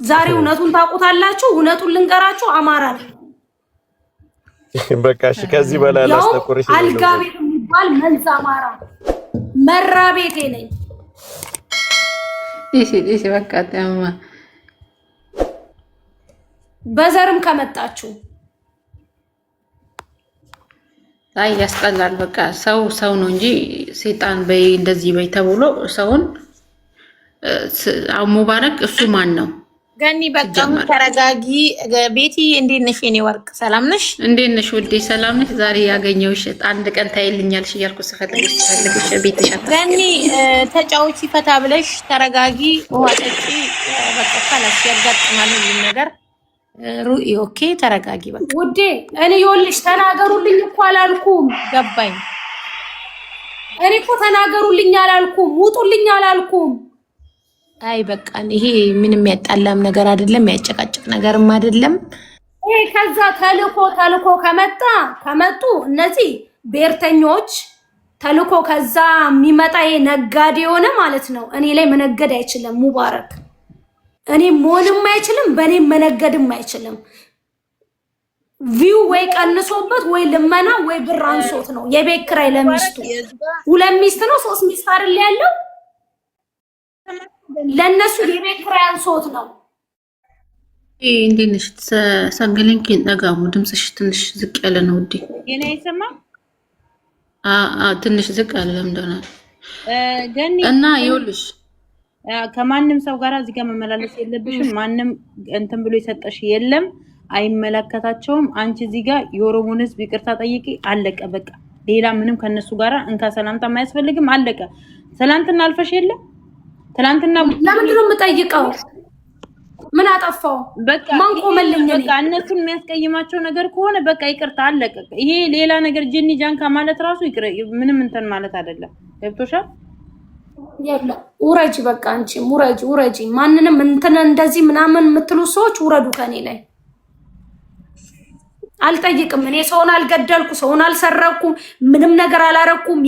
ዛሬ እውነቱን ታውቁታላችሁ። እውነቱን ልንገራችሁ፣ አማራ ነው። በቃ እሺ፣ ከዚህ በላይ አላስጠቁርሽ። አልጋ ቤት የሚባል መንዝ አማራ መራ ቤቴ ነኝ። እሺ በቃ ተማ በዘርም ከመጣችሁ አይ ያስጠላል። በቃ ሰው ነው እንጂ ሰይጣን በይ እንደዚህ በይ ተብሎ ሰውን ሙባረክ እሱ ማን ነው? ገኒ በቃ ተረጋጊ። ቤቲ እንዴት ነሽ? የኔ ወርቅ ሰላም ነሽ? እንዴት ነሽ ውዴ? ሰላም ነሽ? ዛሬ ያገኘሁሽ አንድ ቀን ታይልኛልሽ እያልኩ ስፈልግሽ ቤትሽ ገኒ ተጫውቺ፣ ፈታ ብለሽ ተረጋጊ። ውሃ ጠጪ። በቃ ካላስ ያጋጥማል ሁሉ ነገር ሩኢ። ኦኬ ተረጋጊ በቃ ውዴ። እኔ ይኸውልሽ ተናገሩልኝ እኮ አላልኩም። ገባኝ። እኔ እኮ ተናገሩልኝ አላልኩም፣ ውጡልኝ አላልኩም። አይ በቃ ይሄ ምንም ያጣላም ነገር አይደለም፣ ያጨቃጭቅ ነገርም አይደለም። ይሄ ከዛ ተልኮ ከመጡ እነዚህ ብሔርተኞች ተልኮ ከዛ የሚመጣ ይሄ ነጋዴ የሆነ ማለት ነው። እኔ ላይ መነገድ አይችልም ሙባረክ። እኔ መሆንም አይችልም፣ በእኔም መነገድም አይችልም። ቪው ወይ ቀንሶበት ወይ ልመና ወይ ብር አንሶት ነው። የቤት ኪራይ ለሚስቱ 2 ሚስት ነው 3 ሚስት አይደል ያለው፣ ለነሱ የቤት ኪራይ አንሶት ነው። እንዴት ነሽ? ሰገለኝ ከነጋሙ ድምጽሽ ትንሽ ዝቅ ያለ ነው ውዴ። የኔ አይሰማ ትንሽ ዝቅ ያለ ለምንድነው? ገኒ እና ይኸውልሽ ከማንም ሰው ጋር እዚህ ጋር መመላለስ የለብሽም። ማንም እንትን ብሎ የሰጠሽ የለም፣ አይመለከታቸውም። አንቺ እዚህ ጋር የኦሮሞን ሕዝብ ይቅርታ ጠይቂ፣ አለቀ በቃ። ሌላ ምንም ከነሱ ጋር እንካ ሰላምታ የማያስፈልግም፣ አለቀ። ትላንትና አልፈሽ የለም ትላንትና ለምንድን ነው የምጠይቀው? ምን አጠፋው? በቃ ማን ቆመልኝ? በቃ እነሱን የሚያስቀይማቸው ነገር ከሆነ በቃ ይቅርታ፣ አለቀ። ይሄ ሌላ ነገር ጅኒ ጃንካ ማለት ራሱ ይቅር፣ ምንም እንትን ማለት አይደለም። ገብቶሻል? ያለ ውረጂ በቃ። አንቺ ውረጂ። ማንንም እንትን እንደዚህ ምናምን የምትሉ ሰዎች ውረዱ ከኔ ላይ። አልጠይቅም። እኔ ሰውን አልገደልኩ፣ ሰውን አልሰረኩም፣ ምንም ነገር አላረኩም።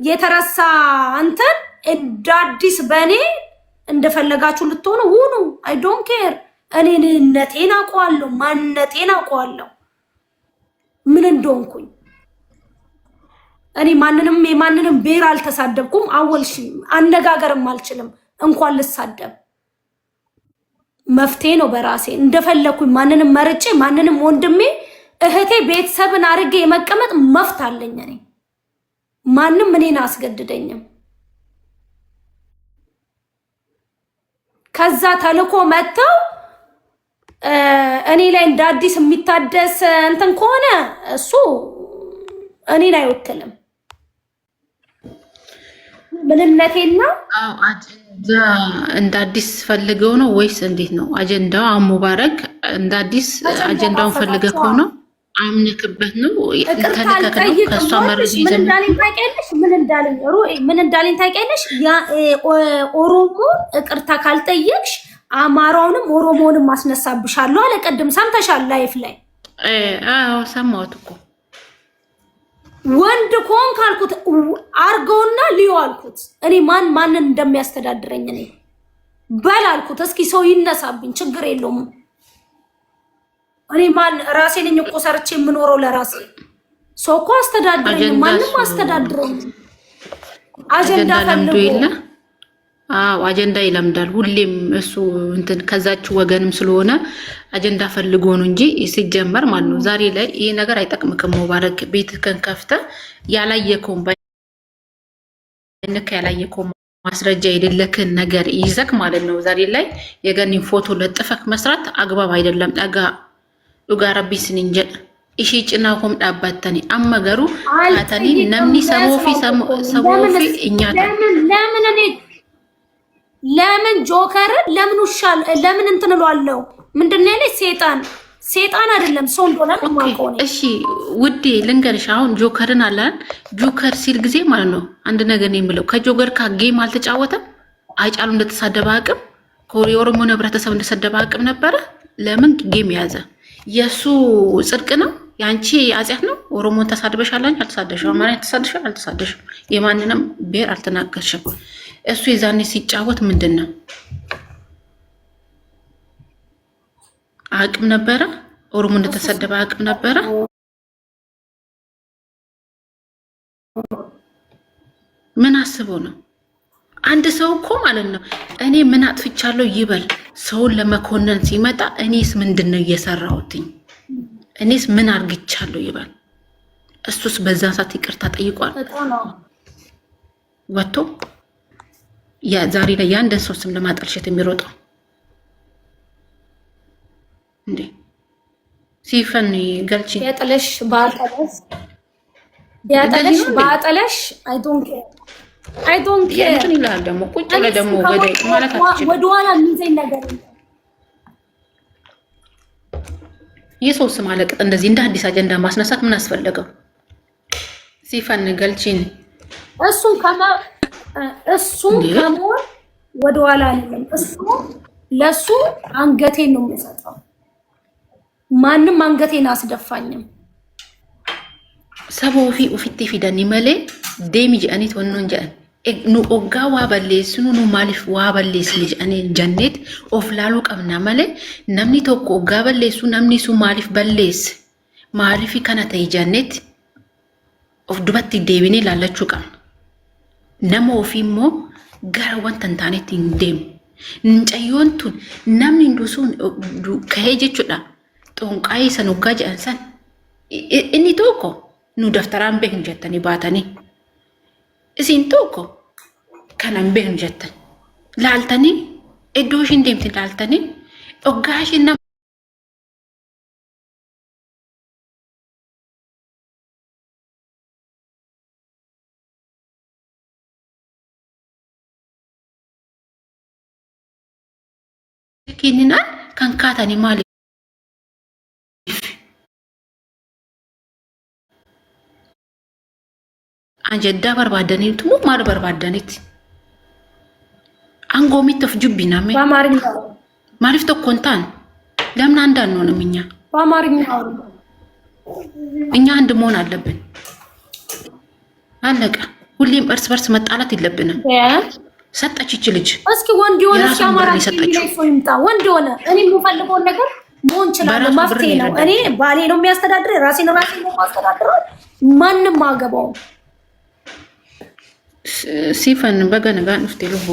የተረሳ አንተን እንደ አዲስ በእኔ እንደፈለጋችሁ ልትሆኑ ሁኑ። አይ ዶንት ኬር። እኔ ነቴን አውቀዋለሁ፣ ማንነቴን አውቀዋለሁ፣ ምን እንደሆንኩኝ። እኔ የማንንም ብሔር አልተሳደብኩም። አወልሽ አነጋገርም አልችልም እንኳን ልሳደብ። መፍትሄ ነው በራሴ እንደፈለኩኝ ማንንም መርጬ ማንንም ወንድሜ እህቴ ቤተሰብን አድርጌ የመቀመጥ መፍት አለኝ። እኔ ማንም እኔን አስገድደኝም። ከዛ ተልኮ መጥተው እኔ ላይ እንደ አዲስ የሚታደስ እንትን ከሆነ እሱ እኔን አይወክልም። ምንነቴና አጀንዳ እንደ አዲስ ፈልገው ነው ወይስ እንዴት ነው አጀንዳው? ሙባረክ እንደ አዲስ አጀንዳውን ፈልገው ከሆነ አምነክበት ነው ተነከከ ነው ከሷ መረጃ ይዘን ምን እንዳለኝ ታውቂያለሽ? ያ ኦሮሞ ይቅርታ ካልጠየቅሽ አማራውንም ኦሮሞውንም ማስነሳብሻለሁ አለ። ቀድም ሰምተሻል ላይፍ ላይ? አዎ ሰማሁት እኮ። ወንድ ኮን ካልኩት አርገውና ሊዮ አልኩት። እኔ ማንን እንደሚያስተዳድረኝ እኔ በል አልኩት። እስኪ ሰው ይነሳብኝ ችግር የለውም። እኔ ራሴ ነኝ እኮ ሰርቼ የምኖረው ለራሴ። ሰው እኮ አስተዳድረኝ፣ ማንም አስተዳድረኝ። አጀንዳ ፈልጎ አጀንዳ ይለምዳል ሁሌም እሱ እንትን ከዛች ወገንም ስለሆነ አጀንዳ ፈልጎ ነው እንጂ ሲጀመር ማለት ነው። ዛሬ ላይ ይሄ ነገር አይጠቅምክም። ሙባረክ ቤትህን ከፍተህ ያላየከውን ማስረጃ የሌለክን ነገር ይዘክ ማለት ነው። ዛሬ ላይ የገኒን ፎቶ ለጥፈክ መስራት አግባብ አይደለም። ጠጋ ዱጋ ረቢ ስንንጀል እሺ ጭናኩም ዳባተኒ አመገሩ አተኒ ነምኒ ሰሞፊ እኛታ ለምን ጆከርን ለምን ውሻል ለምን እንትን እሏለሁ? ምንድነው ያለ ሴጣን አይደለም ሰው እንደሆነ ማቆኔ። እሺ ውዴ ልንገርሽ፣ አሁን ጆከርን አላን ጆከር ሲል ጊዜ ማለት ነው አንድ ነገር ነው የሚለው። ከጆከር ጌም አልተጫወተም። አይጫሉ እንደተሳደበ አቅም የኦሮሞ ህብረተሰብ እንደተሳደበ አቅም ነበረ። ለምን ጌም ያዘ? የሱ ጽድቅ ነው ያንቺ አጽያት ነው። ኦሮሞን ተሳድበሻል አንቺ አልተሳደሽም። አማራን ተሳድበሻል አልተሳደሽም። የማንንም ብሔር አልተናገርሽም። እሱ የዛኔ ሲጫወት ምንድነው አቅም ነበረ? ኦሮሞ እንደተሰደበ አቅም ነበረ? ምን አስቦ ነው? አንድ ሰው እኮ ማለት ነው እኔ ምን አጥፍቻለሁ ይበል። ሰውን ለመኮነን ሲመጣ እኔስ ምንድነው እየሰራሁትኝ? እኔስ ምን አርግቻለሁ ይበል። እሱስ በዛን ሰዓት ይቅርታ ጠይቋል ወጥቶ? ያ ዛሬ ላይ የአንድን ሰው ስም ለማጠልሸት የሚሮጠው እንዴ? ሲፈን ገልጪ ያጠለሽ ባጠለሽ አይ ዶንት ኬር እንትን ይላል ደግሞ ቁጭ ብለህ ደግሞ ማለት አትችልም። ወደ ኋላ የሚዘኝ ነገር የሰው ስም አለቅጥ እንደዚህ እንደ አዲስ አጀንዳ ማስነሳት ምን አስፈለገው? ሲፈን ገልጪን እሱን ከመሆን ወደ ኋላ አይደለም። ለሱ አንገቴን ነው የምሰጠው። ማንም አንገቴን አስደፋኝም። ሰቦ ኦፊቲ ፊደኒ መሌ ዴሚ ጀአኒት ወኖን ጀአን ኑ ኦጋ ዋ በሌስኑ ኑ ማሊፍ ዋ በሌስ ጀአኒ ጀኔት ኦፍ ላሉ ቀምና መሌ ነምኒ ቶኮ ኦጋ በሌሱ ነምኒ ሱ ማሊፍ በሌስ ማሊፊ ከነተ ጀኔት ኦፍ ዱበቲ ዴቢኔ ላለቹ ቀም ነሞ ኦፊሞ ጋራ ወንተን ታኔት እንዴም እንጨዮንቱን ነምኒ እንዱሱን ከሄጀቹዳ ጦንቃይ ሰኖጋ ጀአንሰን እኒ ቶኮ nu daftaraan beeknu jettanii baatanii isin tokko kanan beeknu jettan laaltanii iddoo ishiin deemti laaltanii dhoggaa ishiin nama kenninaan kan kaatanii maali አንጀዳ በርባደኒቱ ማር በርባደኒት አንጎሚት ኦፍ ጁቢና በአማርኛ ማሪፍ ተኮንታን ለምን አንድ አንሆንም? እኛ በአማርኛ እኛ አንድ መሆን አለብን። አለቀ። ሁሌም እርስ በርስ መጣላት የለብንም። ሰጠች ይች ልጅ እስኪ ወንድ ሆነ ሲያማራ ይምጣ። ወንድ ሆነ እኔ የምፈልገው ነገር መሆን ይችላል። መፍትሄ ነው። እኔ ባሌ ነው የሚያስተዳድረው፣ ራሴን ነው የማስተዳድረው። ማንም አገባው ሲፈን በገነጋን ውስጥ ልቦ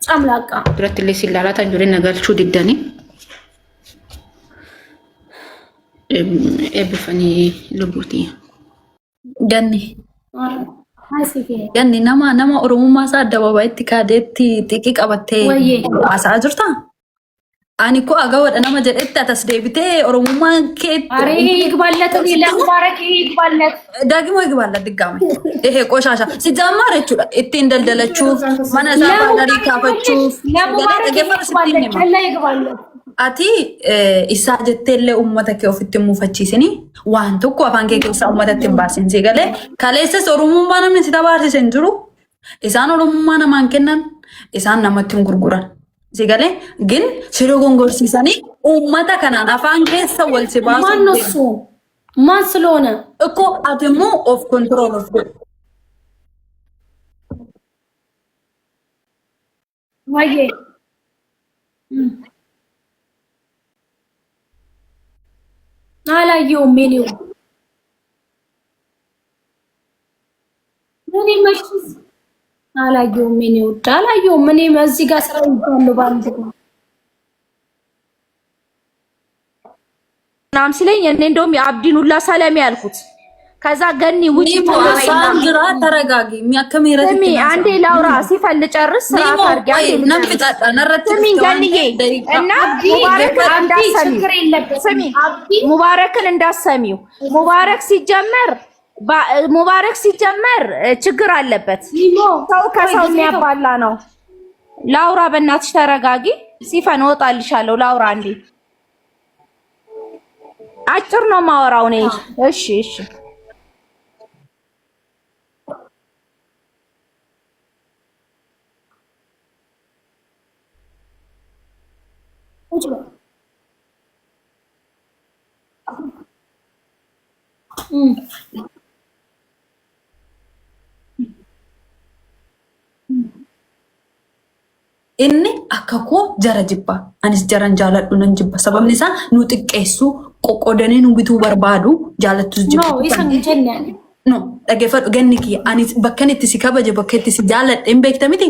ጫምላቃ ድረት ላይ ሲላላታ እንጆሪ ነገርቹ ዲደኒ ኤብፈኒ ልቡቲ ገኒ nama oromummaa isaa addabaabaatti kaadeetti xiqqii qabattee haasaa jirta. Ani ko agawadha nama jedhetti atas deebitee oromummaa keetti አሬ ይግባለት ለሙባረክ ይግባለት ዳግሞ ይግባለት ድጋሚ ይሄ ቆሻሻ ሲጀመር እቹ ittiin daldalachuuf mana isaa baadarii kaafachuuf ለሙባረክ ይግባለት ati isaa jetteellee uummata kee ofitti muufachiisini waan tokko afaan kee keessaa uummatatti hin baasin si galee kaleessas oromummaa namni si tabaarsisan jiru isaan oromummaa namaan kennan isaan namatti hin gurguran si galee gin siree gongorsiisanii uummata kanaan afaan keessa wal si baasu ማንሱ ማን ስለሆነ እኮ አትሙ ኦፍ ኮንትሮል ኦፍ ወይዬ አላየውም። ምን ይመሽስ አላየውም። ምን ይወዳ አላየውም። ምን እዚህ ጋር ስራ ይባሉ ባንድ ናም ሲለኝ እኔ እንደውም የአብዲኑላ ሰላም ያልኩት ከዛ ገኒ ውጪ ተወራይና ተረጋጊ የሚያከመረጥ ስሚ አንዴ ላውራ ሲፈል ጨርስ ስራት አርጋ ነፍጣጣ ነረት ስሚ ገኒዬ እና ሙባረክ እንዳሰሚው ስሚ ሙባረክን እንዳሰሚው ሙባረክ ሲጀመር ችግር አለበት። ሰው ከሰው የሚያባላ ነው። ላውራ በእናትሽ ተረጋጊ። ሲፈን ወጣልሻለሁ። ላውራ እንዴ አጭር ነው ማወራው ነኝ። እሺ እሺ inni akka koo jara jibba anis jaran jaaladhu nan jibba sababni isaa nu xiqqeessu qoqqoodanii nu bituu barbaadu jaalattus jibba no dhageeffadhu ganni kiyya anis bakkan itti si kabaje bakka itti si jaaladhe hin beekta miti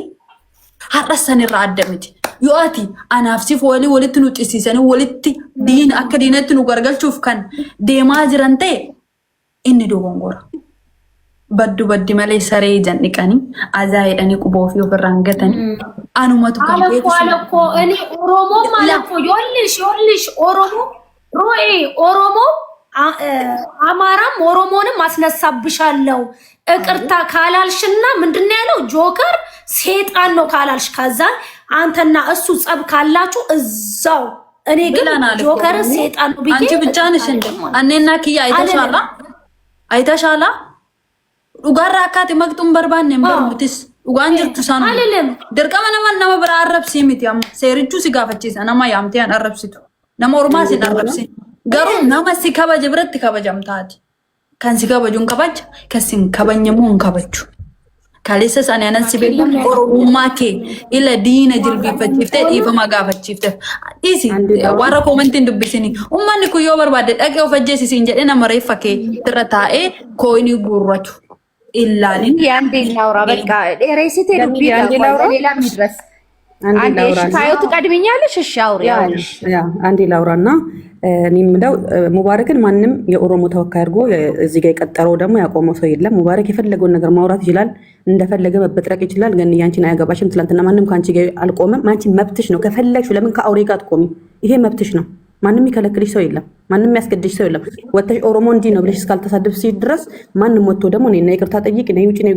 har'a sanirraa adda miti yoo ati anaaf siif walitti nu cisiisanii walitti diina akka diinatti nu gargalchuuf kan deemaa jiran ta'e inni dogongora. Baddu baddi malee saree jan dhiqanii azaa jedhanii quboo fi ofirraan gatanii anumatu kan beeku alako ani oromo malako yollish oromo አማራም ኦሮሞንም ማስነሳብሻለሁ እቅርታ ካላልሽና ምንድነው ያለው ጆከር ሴጣን ነው ካላልሽ ከዛ አንተና እሱ ጸብ ካላችሁ እዛው እኔ ግን ጆከር ሴጣን ነው ቢዬ አንቺ ብቻ ነሽ እንዴ አኔና ኪያ አይተሻላ ዱጋራ አካቲ መቅጡም በርባን ነምበርሙትስ ዱጋን ጅርቱ ሳኑ ድርቀመ ነማ ብራ አረብሲሚት ያም ሴሪቹ ሲጋፈቺሳ ነማ ያምቲያን አረብሲቱ ነማ ኦሮማ ሲናረብሲ Garuu nama si kabaje biratti kabajamtaati. Kan si kabajuun kabaja, kan si kabajamuu hin kabaju. Kaleessa isaanii anan si beekamu oromummaa kee ila diina jilbiiffachiiftee dhiifama gaafachiifteef. Dhiisi warra koomentiin dubbisanii uummanni kun yoo barbaade dhaqee of ajjeesisiin jedhee nama reeffa kee irra taa'ee kooyinii guurratu. Illaalin. Yaandii laawraa bakka dheereessitee dubbii ሌላ ሚድረስ አንዴ ታዩት ቀድሚኛለሽ እሺ አውሪ አንዴ ላውራና እኔ የምለው ሙባረክን ማንም የኦሮሞ ተወካይ አድርጎ እዚህ ጋር የቀጠረው ደግሞ ያቆመው ሰው የለም። ሙባረክ የፈለገውን ነገር ማውራት ይችላል፣ እንደፈለገ መበጥረቅ ይችላል። ግን ያንቺን አያገባሽም። ትላንትና ማንም ካንቺ ጋር አልቆመም። አንቺ መብትሽ ነው። ከፈለግሽ ለምን ከአውሬ ጋር አትቆሚ? ይሄ መብትሽ ነው። ማንም የሚከለክልሽ ሰው የለም። ማንም የሚያስገድድሽ ሰው የለም። ወጥተሽ ኦሮሞ እንዲህ ነው ብለሽ እስካልተሳደብሽ ድረስ ማንም ወጥቶ ደግሞ እኔና ይቅርታ ጠይቅ ነይ ውጪ ነይ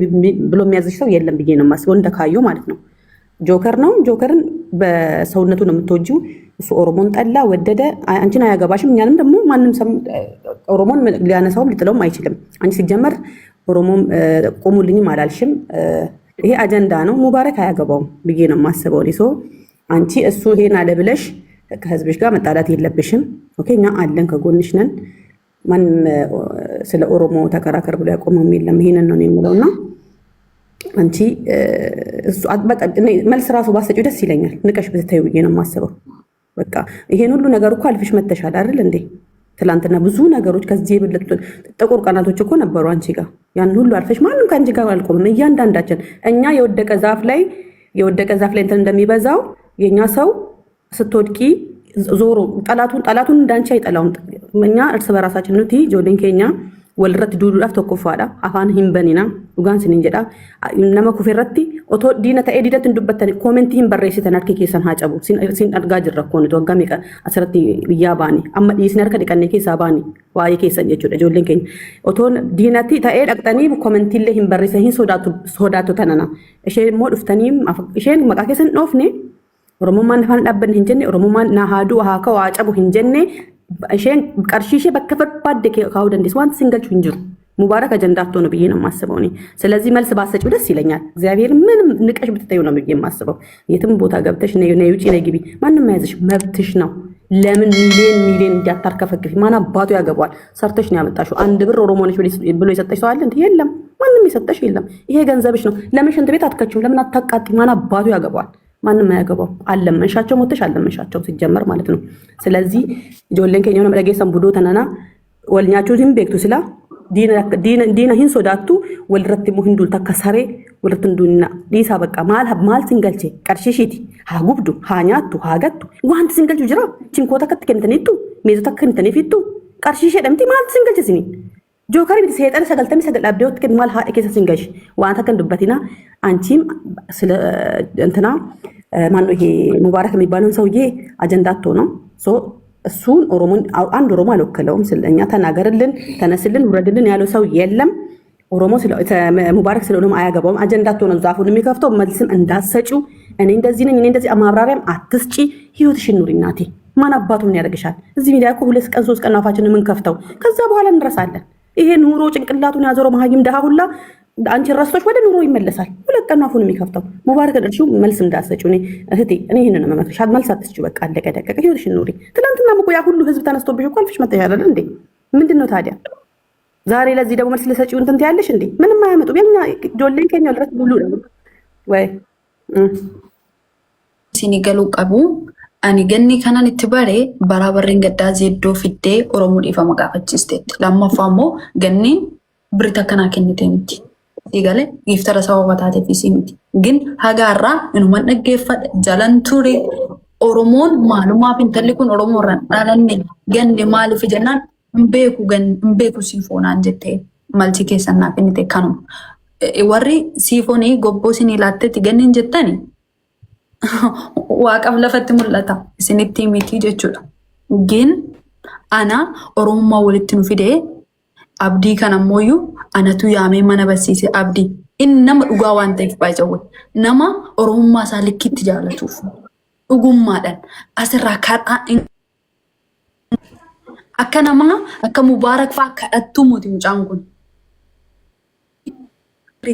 ብሎ የሚያዝሽ ሰው የለም ብዬ ነው የማስበው። እንደካዩ ማለት ነው። ጆከር ነው። ጆከርን በሰውነቱ ነው የምትወጂው። እሱ ኦሮሞን ጠላ ወደደ አንቺን አያገባሽም። እኛንም ደግሞ ማንም ሰው ኦሮሞን ሊያነሳውም ሊጥለውም አይችልም። አንቺ ሲጀመር ኦሮሞም ቆሙልኝም አላልሽም። ይሄ አጀንዳ ነው። ሙባረክ አያገባውም ብዬ ነው የማስበው። ሶ አንቺ እሱ ይሄን አለ ብለሽ ከህዝብሽ ጋር መጣላት የለብሽም። ኦኬ እኛ አለን ከጎንሽ ነን። ማንም ስለ ኦሮሞ ተከራከር ብሎ ያቆመው የለም። ይሄንን ነው የምለውና አንቺ እሱ በቃ መልስ ራሱ ባሰጪው ደስ ይለኛል። ንቀሽ ብትታዩ ብዬ ነው የማስበው። በቃ ይሄን ሁሉ ነገር እኮ አልፍሽ መተሻል አይደል እንዴ? ትላንትና ብዙ ነገሮች ከዚህ የበለጡ ጥቁር ቀናቶች እኮ ነበሩ አንቺ ጋር። ያን ሁሉ አልፈሽ ማንም ከአንቺ ጋር አልቆምም። እያንዳንዳችን እኛ የወደቀ ዛፍ ላይ እንትን እንደሚበዛው የኛ ሰው ስትወድቂ ዞሮ ጠላቱን እንዳንቺ አይጠላውም። እኛ እርስ በራሳችን ነው ጆሌን ኬኛ ወልረት ዱዱዳፍ ተኮፋዳ አፋን ሂምበኒና ኡጋን ሲንጀዳ ነማ ኩፈረቲ ኦቶ ዲና ተኤ ዲደት እንዱበተን ኮሜንት ሂምበረይሲተን አርኬ ኬሰን ሃጨቡ ሲን አድጋ ጅረኮን ዶጋሚ አሰረቲ ብያባኒ አማ ዲስን አርከ ዲቀኔ ኬሳ ባኒ ዋይ ኬሰን ጀቹ ጆሌን ኬኝ ኦቶን ዲናቲ ተኤ ደቅጠኒ ኮሜንት ለ ሂምበረይሰ ሂን ሶዳቱ ተነና እሺ ሞ ዱፍተኒም እሺን መቃ ኬሰን ኖፍኔ ኦሮሞማን ፋን ዳበን ሂንጀኔ ኦሮሞማን ናሃዱ ሃካ ዋጨቡ ሂንጀኔ እሺን ቀርሺሽ በከፈባደ ካው ደንዲስ ዋንት ሲንገልቹ እንጅሩ ሙባረክ አጀንዳቶ ነው ብዬ ነው የማስበው እኔ። ስለዚህ መልስ ባሰጪው ደስ ይለኛል። እግዚአብሔር ምንም ንቀሽ ብትተዩ ነው ብዬ የማስበው። የትም ቦታ ገብተሽ ነይ ውጪ ነይ ግቢ ማንም ያዝሽ መብትሽ ነው። ለምን ሚሊዮን እንዲያታርከፈክፊ ማን አባቱ ያገባዋል? ሰርተሽ ነው ያመጣሽው። አንድ ብር ኦሮሞ ነሽ ብሎ የሰጠሽ ሰው አለ እንዴ? የለም፣ ማንም የሰጠሽ የለም። ይሄ ገንዘብሽ ነው። ለምን ሽንት ቤት አትከቺም? ለምን አታቃጢ? ማን አባቱ ያገባዋል? ማንም አያገባው። አለመንሻቸው ሞተሽ አለመንሻቸው ሲጀመር ማለት ነው። ስለዚህ ጆሌን ከኛው ነው መደገሰም ቡዶ ተናና ወልኛችሁ ዝም ቤክቱ ስላ ዲና ሂን ሶዳቱ ወልረት ሙህንዱል ተከሰሬ ወልረት እንዱና ዲሳ በቃ ማል ሲንገልቼ ቀርሽሽቲ ሃጉብዱ ሃኛቱ ሃገቱ ዋንት ሲንገልቹ ጅራ ቺንኮታ ከትከንተኒቱ ሜዞ ተከንተኒፊቱ ቀርሽሽ ደምቲ ማል ሲንገልቼ ሲኒ ጆከር ቢት ሰይጣን ሰገልተሚ ሰገል አብዶት ከን ማል ሃ ከሰ ሲንገሽ ዋንታ ከንዱበቲና አንቺም ስለ እንትና ማን ነው ይሄ ሙባረክ የሚባለውን ሰውዬ አጀንዳቶ ነው ሶ እሱን አንድ ኦሮሞ አልወከለውም። ስለኛ ተናገርልን፣ ተነስልን፣ ውረድልን ያለው ሰው የለም። ኦሮሞ ሙባረክ ስለሆነም አያገባውም። አጀንዳቶ ነው ዛፉን የሚከፍተው። መልስም እንዳትሰጪው እኔ እንደዚህ ነኝ እኔ እንደዚህ ማብራሪያም አትስጪ። ህይወትሽን ኑሪ እናቴ። ማን አባቱ ምን ያደርግሻል? እዚህ ሚዲያ እኮ 2 ቀን 3 ቀን አፋችንን የምንከፍተው ከዛ በኋላ እንረሳለን። ይሄ ኑሮ ጭንቅላቱን ያዞረው መሀይም ደሃ ሁላ አንቺ ራስቶች ወደ ኑሮ ይመለሳል። 2 ቀን አፉን የሚከፍተው ሙባረክ እርሺው መልስ እንዳሰጪው እኔ እህቴ እኔ ይሄንን ነው መመክርሻል። መልስ አትስጪው። በቃ አለቀ ደቀቀ። ህይወትሽን ኑሪ። ትናንትና እኮ ያ ሁሉ ህዝብ ተነስቶብሽ እኮ አልፈሽ መተሻለ እንዴ? ምንድነው ታዲያ ዛሬ ለዚህ ደግሞ መልስ ለሰጪው እንትን ትያለሽ እንዴ? ምንም አያመጡም። የኛ ጆሌን ከኛ ድረስ ብሉ ወይ sini galu qabu ani ganni kanan itti bare barabarrin gaddaa zeddoo fiddee oromoo dhiifama gaafachiisteetti lammaffaa immoo ganni birita kanaa kennite miti sigale giftara sababa taateef isii miti gin hagaarraa inuman dhaggeeffadha jalan ture oromoon maalumaaf intalli kun oromoo irraan dhalanne ganni maaliif jennaan hin beeku siifoonaan jettee malchi keessan naa kennite kanuma warri siifoonii gobboo sinii laatteetti ganni hin jettani waaqam lafatti mul'ata isinitti miti jechuudha. Gin ana oromummaa walitti nu fidee abdii kana ammoo anatu yaamee mana barsiise abdii inni nama dhugaa waan ta'eef baay'ee nama oromummaa isaa likkitti jaallatuuf dhugummaadhaan asirraa kadhaa akka nama akka mubaarak fa'aa kadhattuu mootii mucaan kun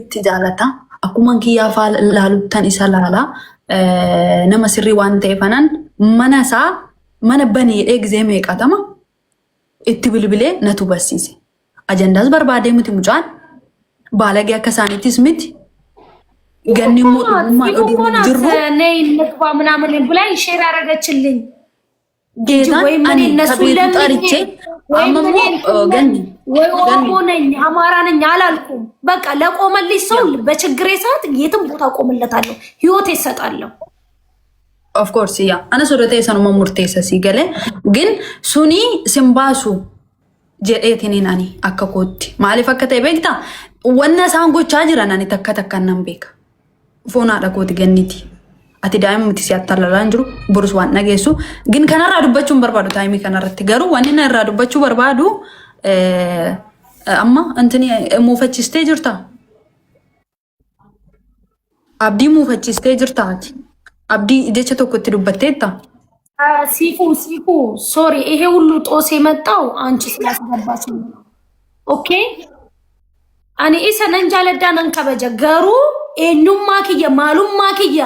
itti jaallata akkuma kiyyaa fa'aa laaluttan isa laalaa. Nama sirrii waan ta'eefanan mana isaa mana banee eegzee meeqatama itti bilbilee natu barsiise. Ajandaas barbaadee miti mucaan baalagee akka isaaniittis miti ganni mootummaa dhudhuun jirru. ነይ እንግባ ምናምን ብላኝ ሼር አደረገችልኝ። ጌታ እኔ ከቤቱ ጠርቼ አመሞ ገኒ ወይ ኦሮሞ ነኝ አማራ ነኝ አላልኩም። በቃ ለቆመልኝ ሰው በችግሬ ሰዓት የትም ቦታ ቆምለታለሁ፣ ህይወት ይሰጣለሁ። ኦፍ ኮርስ ያ አነ ሶዶቴ ሰኑ መሙርቴሰ ሲገለ ግን ሱኒ ሲምባሱ ጀኤቲኒ ናኒ አከኮቲ ማሊፍ አከተ ቤክታ ወነ ሳንጎቻ ጅራናኒ ተከተከናም ቤክ ፎና ዳኮት ገኒቲ ati daa'ima miti si attalalaan jiru burus waan dhageessu gin kanarraa dubbachuun barbaadu taayimii kanarratti garuu waan inni irraa dubbachuu barbaadu amma antini muufachistee jirta abdii muufachistee jirta ati abdii jecha tokko itti dubbatteetta ሲፉ ሶሪ ይሄ ሁሉ ጦስ የመጣው አንቺ ስላስገባች ነው። ኦኬ አኒ ኢሰን እንጃለዳን እንከበጀ ገሩ ኤኑማ ከየ ማሉማ ከየ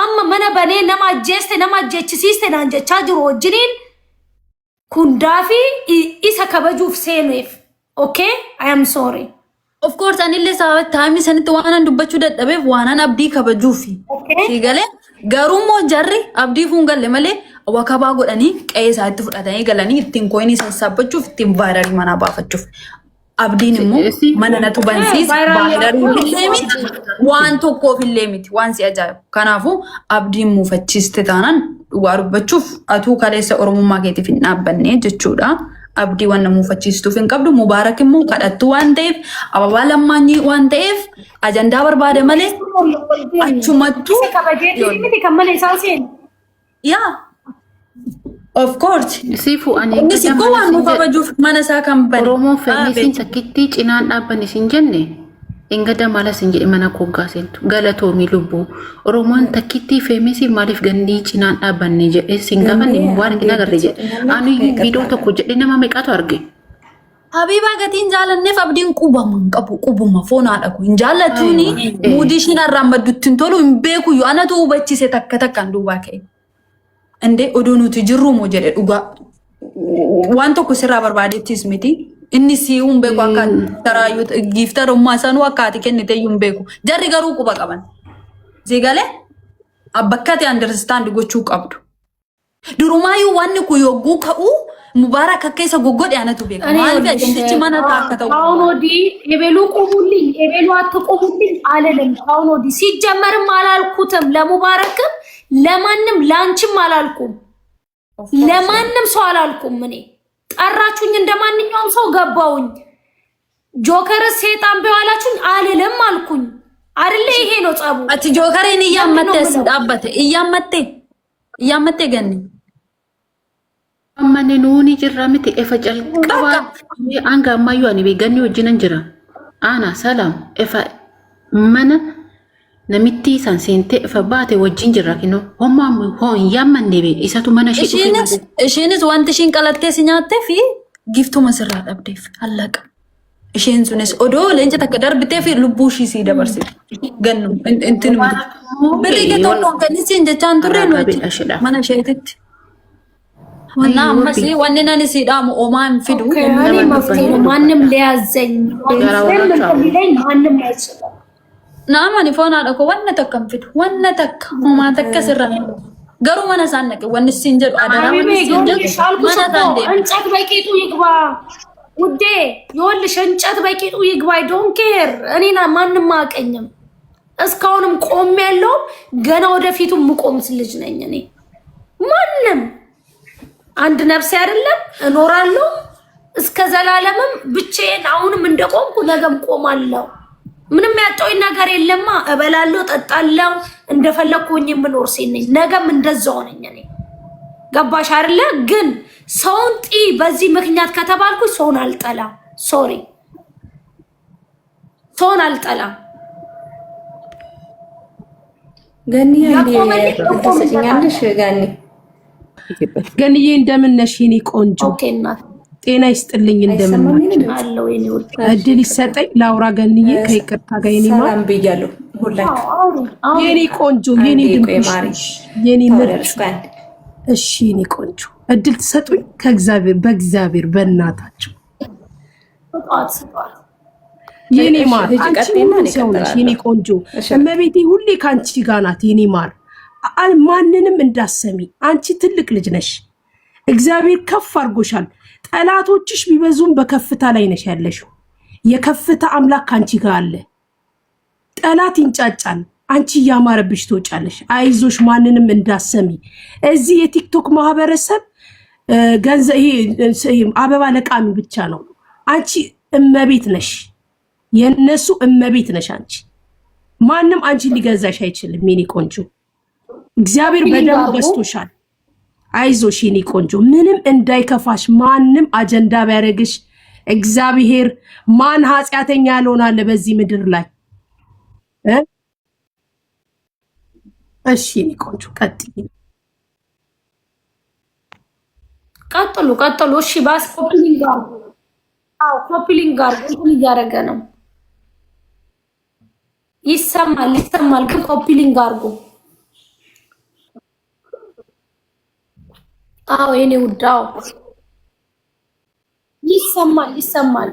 amma mana bane nama jechisiiste naan jechaa jiru wajjiniin kundaafi isa kabajuuf seeneef. Okay, I am sorry. Of course anillee sababa taa'imni sanitti waanan dubbachuu dadhabeef waanan abdii kabajuufi. Siigalee garuu jarri abdii fuun galle malee wakabaa godhanii qe'ee isaatti fudhatanii galanii ittiin koinii sassaabachuuf ittiin vaayirarii manaa baafachuuf. Abdiin immoo mana natu bansiis vaayirarii illee miti waan tokkoof illee miti waan si ajaa'ibu. Kanaafuu abdiin muufachiiste taanaan dhugaa dubbachuuf atuu kaleessa oromummaa keetiif hin dhaabbanne jechuudha. Abdii waan muufachiistuuf hin qabdu. Mubaarak immoo kadhattuu waan ta'eef ababaa lammaanyii waan ta'eef ajandaa barbaade malee achumattuu yaa of course sifu ani si ko waan nu kabajuuf mana isaa kan bane oromoo feemisin takkitti cinaan dhaabbanni sin jenne ingada mala sin jedhe mana koggaa sentu galatoomi lubbu oromoon takkitti feemisi maaliif gandii cinaan dhaabbanne jedhe sin gafanne waan hin agarre jedhe ani viidiyoo tokko jedhe nama meeqatu arge Habiba gatiin jaalanneef abdiin qubaman qabu qubuma foonaadha ku hin jaallatuuni muudishin arraammaddutti tolu hin beeku yoo anatu hubachise takka takkaan duubaa ka'e ande odonuti jirru mo jedhe dhugaa waan tokko sirraa barbaadeettis miti inni si hin beeku akka taraayyuu giftara ummaa sanuu akka ati kennite hin beeku jarri garuu quba qaban sigale abbakkati understand gochuu qabdu durumaayyuu wanni ku yogguu ka'u Mubarak akka isa goggode anatu beeka maaliif ajandichi mana taaka ta'u አሁን ኤቤሉ ቁሙልኝ ኤቤሉ አትቆሙልኝ አለለም አሁን ሲጀመርም አላልኩትም ለሙባረክም ለማንም ላንቺም አላልኩም ለማንም ሰው አላልኩም እኔ ጠራችሁኝ እንደማንኛውም ሰው ገባውኝ ጆከር ሰይጣን ቢዋላችሁኝ አልልም አልኩኝ አይደለ ይሄ ነው ጻቡ አቲ ጆከርን እያመተ ገኒ Amane nuuni jirra miti efa jalqaba anga ammayyu ani beeganni wajjinan jira ana salam efa mana namitti san sente efa baate wajjin jirra kino homma hon yammanne be isatu mana shi ishinis wanti shin qalatte sinyatte fi giftuma sirraa dhabdeef hallaqa ishin sunis odoo leenca takka darbitee fi lubbuu shi si dabarsi gannu intin birri tokko kan isin jechaan turre nu mana sheetitti እና አመሲ ወንነን ሲዳሙ ኦማን ፊዱ እኔ መፍትሄ ማንንም ሊያዘኝ ማንም አይችልም ናማን ፎና ደኮ ወነ ተከም ፊዱ ወነ ተከ ኦማ ተከ ስራ ገሩ መነሳነቅ ወንሲን ጀዱ አደራ ወንሲን ጀዱ እንጨት በቂጡ ይግባ ውዴ ይኸውልሽ እንጨት በቂጡ ይግባ ዶንት ኬር እኔና ማንንም አቀኝም እስካሁንም ቆም ያለው ገና ወደፊቱ ምቆምስ ልጅ ነኝ እኔ ማንንም አንድ ነፍስ አይደለም እኖራለሁ እስከ ዘላለምም ብቻዬን አሁንም እንደቆምኩ ነገም ቆማለሁ ምንም ያጣውኝ ነገር የለማ እበላለሁ ጠጣለሁ እንደፈለኩኝ የምኖር ሴት ነኝ ነገም እንደዛው ነኝ እኔ ገባሽ አይደለ ግን ሰውን ጢ በዚህ ምክንያት ከተባልኩ ሰውን አልጠላ ሶሪ ሰውን አልጠላ ገኒ ያለሽ ገኒዬ እንደምን ነሽ የኔ ቆንጆ ኦኬ እናት ጤና ይስጥልኝ እንደምን አለው የኔ ወልድ እድል ይሰጠኝ ላውራ ገኒዬ ከይቅርታ ጋር የኔ ማር ሰላም ብያለሁ ሁላችሁ የኔ ቆንጆ የኔ ድምጽ የኔ ምርጥ እሺ የኔ ቆንጆ እድል ትሰጡኝ ከእግዚአብሔር በእግዚአብሔር በእናታችሁ የኔ ማር የኔ ቆንጆ እመቤቴ ሁሌ ካንቺ ጋር ናት የኔ ማር ማንንም እንዳሰሚ አንቺ ትልቅ ልጅ ነሽ እግዚአብሔር ከፍ አድርጎሻል ጠላቶችሽ ቢበዙም በከፍታ ላይ ነሽ ያለሽው የከፍታ አምላክ ካንቺ ጋር አለ ጠላት ይንጫጫል አንቺ ያማረብሽ ትወጫለሽ አይዞሽ ማንንም እንዳሰሚ እዚህ የቲክቶክ ማህበረሰብ ገንዘብ ይሄ አበባ ለቃሚ ብቻ ነው አንቺ እመቤት ነሽ የነሱ እመቤት ነሽ አንቺ ማንንም አንቺ ሊገዛሽ አይችልም የኔ ቆንጆ እግዚአብሔር በደም ገዝቶሻል አይዞሽ የኔ ቆንጆ ምንም እንዳይከፋሽ ማንንም አጀንዳ ቢያረግሽ እግዚአብሔር ማን ኃጢአተኛ ያልሆናል በዚህ ምድር ላይ እሺ የኔ ቆንጆ ቀጥሉ እሺ ባስ ኮፒሊንግ ጋር ኮፒሊንግ ጋር እንትን እያደረገ ነው ይሰማል ግን ኮፒሊንግ አድርጉ አዎ የኔ ውዳው ይሰማል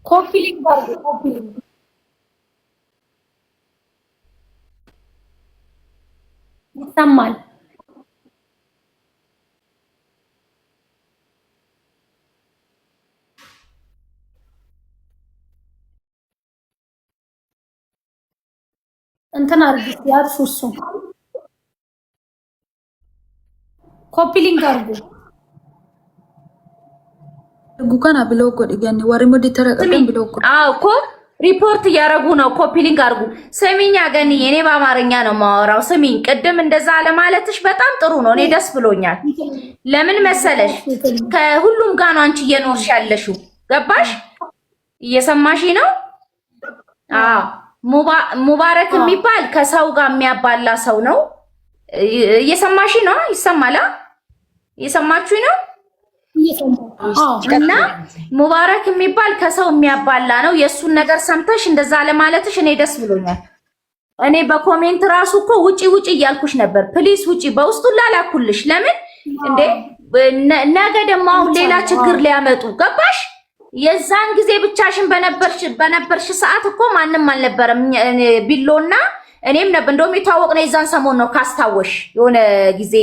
ኮፒሊንግ አድርጉ ኮፒሊንግ ይሰማል እንትን አርጉ ያርሱሱ ኮፒሊንግ አርጉ ጉካና ብለው ቆድ ያኒ ወሬ ሞዲ ተረቀቀን ብለው ቆድ እኮ ሪፖርት እያረጉ ነው ኮፒሊንግ አርጉ ስሚኝ ገኒ እኔ በአማርኛ ነው ማወራው ስሚኝ ቅድም እንደዛ ለማለትሽ በጣም ጥሩ ነው እኔ ደስ ብሎኛል ለምን መሰለሽ ከሁሉም ጋር ነው አንቺ እየኖርሽ ያለሽው ገባሽ እየሰማሽ ነው ሙባረክ የሚባል ከሰው ጋር የሚያባላ ሰው ነው እየሰማሽ ነው ይሰማላ እየሰማችሁ ነው እና ሙባረክ የሚባል ከሰው የሚያባላ ነው የሱን ነገር ሰምተሽ እንደዛ ለማለትሽ እኔ ደስ ብሎኛል እኔ በኮሜንት ራሱ እኮ ውጪ እያልኩሽ ነበር ፕሊስ ውጪ በውስጡ ላላኩልሽ ለምን እንዴ ነገ ደግሞ አሁን ሌላ ችግር ሊያመጡ ገባሽ የዛን ጊዜ ብቻሽን በነበርሽ ሰዓት እኮ ማንንም አልነበረም ቢሎና እኔም ነበር እንደውም የተዋወቅ ነው የዛን ሰሞን ነው ካስታወሽ የሆነ ጊዜ